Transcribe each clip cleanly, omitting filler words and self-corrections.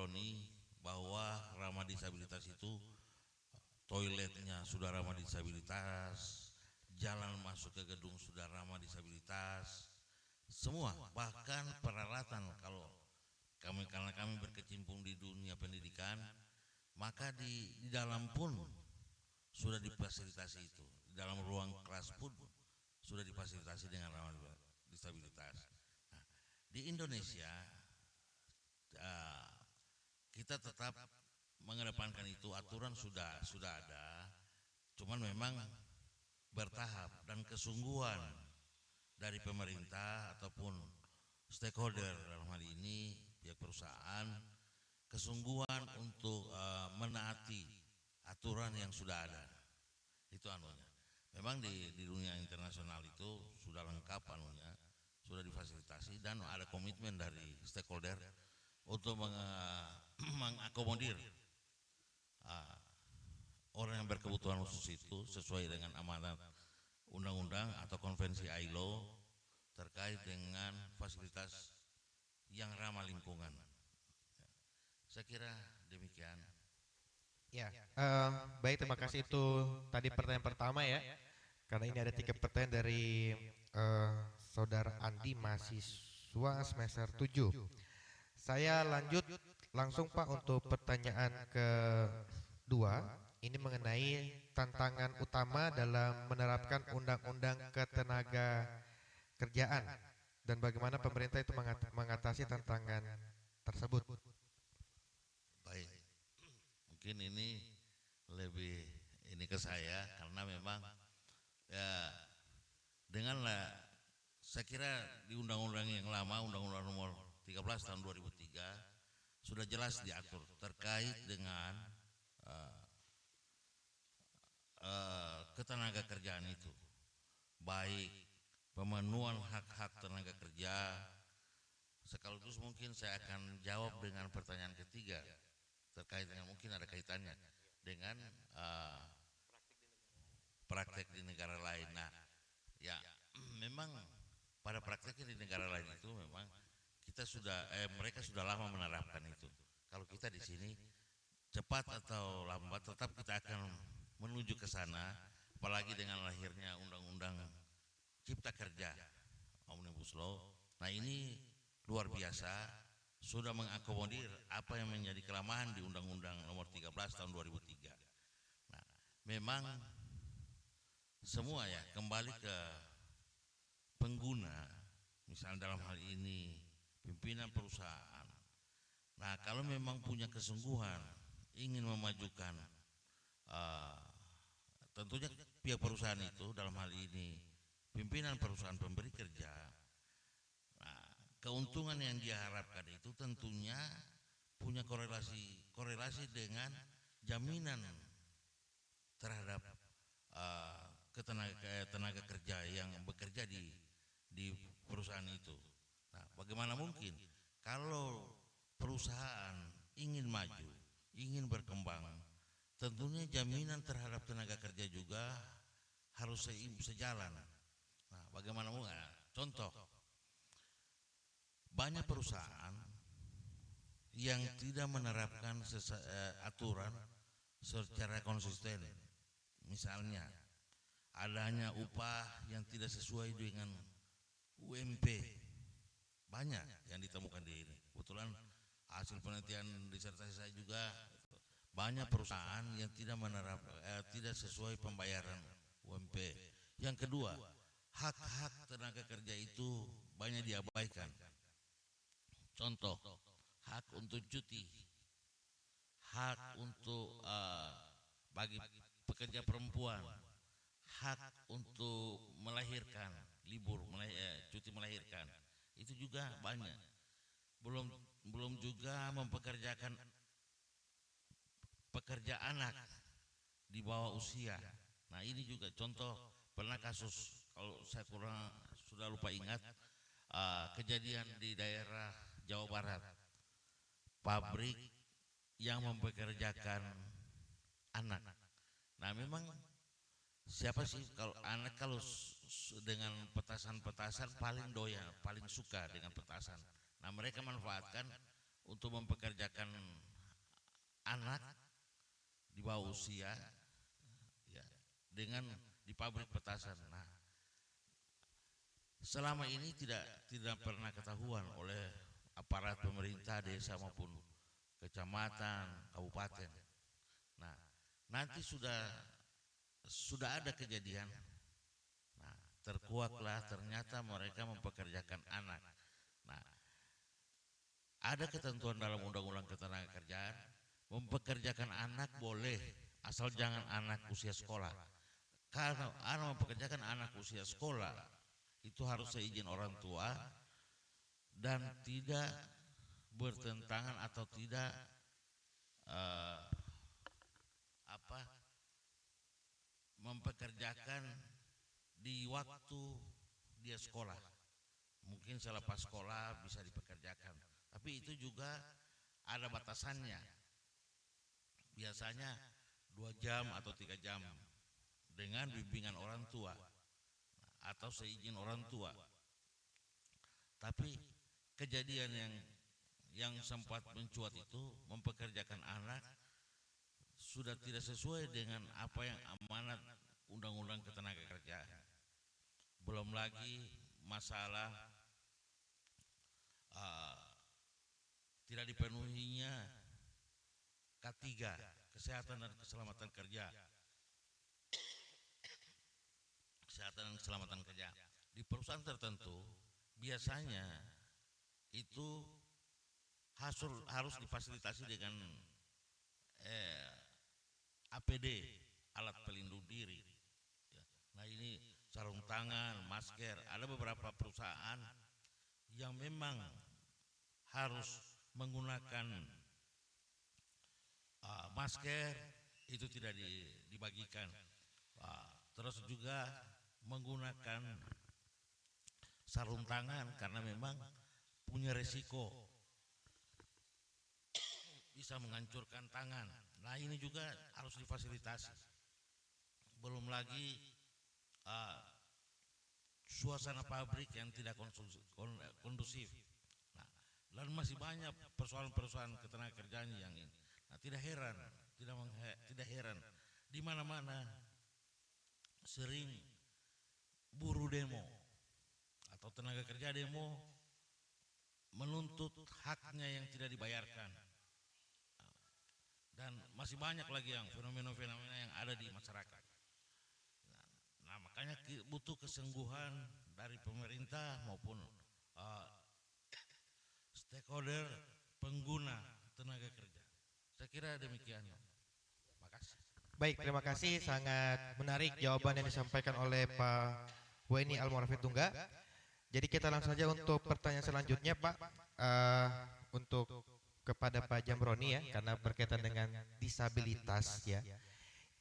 Roni bahwa ramah disabilitas itu toiletnya sudah ramah disabilitas, jalan masuk ke gedung sudah ramah disabilitas, semua bahkan peralatan kalau kami karena kami berkecimpung di dunia pendidikan, maka di dalam pun sudah difasilitasi itu, di dalam ruang kelas pun sudah difasilitasi dengan ramah disabilitas. Nah, di Indonesia ah, kita tetap mengedepankan itu, aturan sudah ada, cuman memang bertahap dan kesungguhan dari pemerintah ataupun stakeholder dalam hal ini pihak perusahaan, kesungguhan untuk menaati aturan yang sudah ada itu anunya. Memang di dunia internasional itu sudah lengkap anunya, sudah difasilitasi dan ada komitmen dari stakeholder untuk mengakomodir uh, orang yang berkebutuhan khusus itu sesuai dengan amanat undang-undang atau konvensi ILO terkait dengan fasilitas yang ramah lingkungan. Saya kira demikian. Ya, baik, terima kasih. Itu tadi pertanyaan pertama ya. Karena ini ada 3 pertanyaan dari Saudara Andi, mahasiswa semester 7. Saya lanjut langsung Pak untuk pertanyaan kedua. Ini mengenai tantangan utama dalam menerapkan undang-undang ketenaga kerjaan dan bagaimana pemerintah itu mengatasi tantangan tersebut. Baik, mungkin ini lebih ini ke saya karena memang ya denganlah saya kira di undang-undang yang lama, undang-undang nomor 13 tahun 2003 sudah jelas diatur terkait dengan uh, ketenaga kerjaan itu, baik pemenuhan hak-hak tenaga kerja. Sekaligus mungkin saya akan jawab dengan pertanyaan ketiga terkait dengan mungkin ada kaitannya dengan praktek di negara lain. Nah, ya memang pada prakteknya di negara lain itu memang kita sudah mereka sudah lama menerapkan itu. Kalau kita di sini cepat atau lambat tetap kita akan menuju ke sana, apalagi dengan lahirnya undang-undang Cipta Kerja Omnibus Law. Nah, ini luar biasa sudah mengakomodir apa yang menjadi kelemahan di Undang-Undang Nomor 13 Tahun 2003. Nah, memang semua ya kembali ke pengguna, misalnya dalam hal ini pimpinan perusahaan. Nah, kalau memang punya kesungguhan ingin memajukan uh, tentunya pihak perusahaan itu dalam hal ini pimpinan perusahaan pemberi kerja, nah, keuntungan yang dia harapkan itu tentunya punya korelasi dengan jaminan terhadap tenaga kerja yang bekerja di perusahaan itu. Nah, bagaimana mungkin kalau perusahaan ingin maju, ingin berkembang, tentunya jaminan terhadap tenaga kerja juga harus sejalan. Nah, bagaimana mungkin? Contoh, banyak perusahaan yang tidak menerapkan aturan secara konsisten. Misalnya, adanya upah yang tidak sesuai dengan UMP. Banyak yang ditemukan di ini. Kebetulan hasil penelitian disertasi saya juga banyak perusahaan yang tidak sesuai pembayaran UMP. Yang kedua, hak-hak tenaga kerja itu banyak diabaikan. Contoh, hak untuk cuti, hak untuk bagi pekerja perempuan, hak untuk melahirkan, cuti melahirkan, itu juga banyak. Belum belum juga mempekerjakan pekerja anak di bawah usia. Nah, ini juga contoh pernah kasus kalau saya kurang sudah lupa ingat kejadian di daerah Jawa Barat, pabrik yang mempekerjakan anak. Nah, memang siapa sih kalau anak kalau dengan petasan-petasan paling doyan, paling suka dengan petasan. Nah, mereka manfaatkan untuk mempekerjakan anak di bawah usia ya dengan di pabrik petasan. Nah, selama ini tidak pernah ketahuan oleh aparat pemerintah desa maupun kecamatan, kabupaten. Nah, nanti sudah ada kejadian. Nah, terkuaklah ternyata mereka mempekerjakan anak. Nah, ada ketentuan dalam Undang-Undang Ketenagakerjaan, mempekerjakan anak boleh asal jangan anak usia sekolah. Kalau anak mempekerjakan anak usia sekolah itu harus seizin orang tua dan tidak bertentangan atau tidak eh, apa mempekerjakan di waktu dia sekolah. Mungkin selepas sekolah bisa dipekerjakan, tapi itu juga ada batasannya. Biasanya 2 jam atau 3 jam dengan bimbingan orang tua atau seizin orang tua. Tapi kejadian yang sempat mencuat itu mempekerjakan anak sudah tidak sesuai dengan apa yang amanat Undang-Undang Ketenagakerjaan. Belum lagi masalah uh, tidak dipenuhinya K3, kesehatan dan keselamatan kerja. Kesehatan dan keselamatan kerja di perusahaan tertentu biasanya itu harus difasilitasi dengan APD, alat pelindung diri. Ya. Nah, ini sarung tangan, masker. Ada beberapa perusahaan yang memang harus menggunakan masker, itu tidak dibagikan. Terus juga menggunakan sarung tangan karena memang punya resiko bisa menghancurkan tangan. Nah, ini juga harus difasilitasi. Belum lagi suasana pabrik yang tidak kondusif. Nah, dan masih banyak persoalan-persoalan ketenagakerjaan yang ini. Nah, tidak heran di mana-mana sering buruh demo atau tenaga kerja demo menuntut haknya yang tidak dibayarkan. Dan masih banyak lagi yang fenomena-fenomena yang ada di masyarakat. Nah, makanya butuh kesungguhan dari pemerintah maupun stakeholder pengguna tenaga kerja. Saya kira demikian. Makasih. Baik, terima kasih. Sangat menarik jawaban yang disampaikan oleh Pak Weni Almorafitunga. Jadi kita langsung saja untuk pertanyaan selanjutnya, Pak. Untuk kepada Pak Jamroni ya, karena berkaitan dengan disabilitas ya.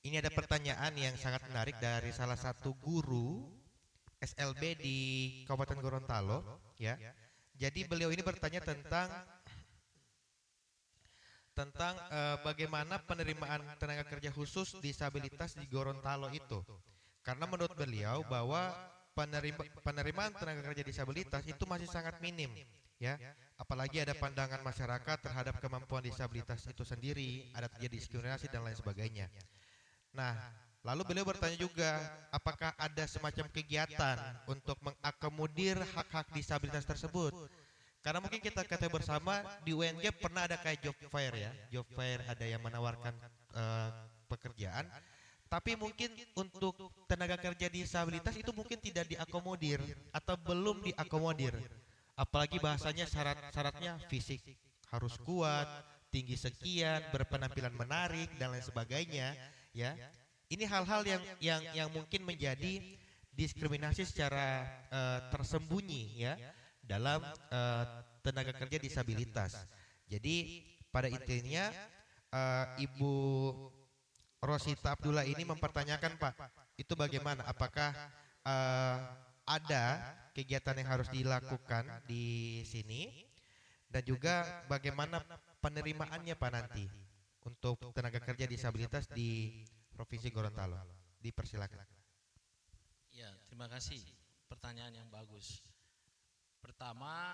Ini ada pertanyaan yang sangat menarik dari salah satu guru SLB di Kabupaten Gorontalo ya. Jadi beliau ini bertanya tentang bagaimana penerimaan tenaga kerja khusus disabilitas di Gorontalo itu. Karena menurut beliau bahwa penerimaan tenaga kerja disabilitas itu masih sangat minim ya. Apalagi ada pandangan masyarakat terhadap kemampuan disabilitas itu sendiri, ada terjadi diskriminasi dan lain sebagainya. Nah, lalu beliau bertanya juga, apakah ada semacam kegiatan untuk mengakomodir hak-hak disabilitas tersebut? Karena mungkin kita ketahui bersama di UNG pernah ada kayak job fair ya, job fair ada yang menawarkan pekerjaan, tapi mungkin untuk tenaga kerja disabilitas itu mungkin tidak diakomodir atau belum diakomodir. Apalagi bahasanya syaratnya fisik harus kuat, tinggi sekian, berpenampilan menarik dan lain sebagainya ya. Ini hal-hal yang mungkin menjadi diskriminasi secara tersembunyi ya dalam tenaga kerja disabilitas. Jadi pada intinya Ibu Rosita Abdullah ini mempertanyakan, Pak, itu bagaimana? Apakah ada kegiatan yang harus dilakukan di sini dan juga bagaimana penerimaannya, Pak, nanti untuk tenaga kerja disabilitas di Provinsi Gorontalo? Dipersilakan. Ya, terima kasih. Pertanyaan yang bagus. Pertama,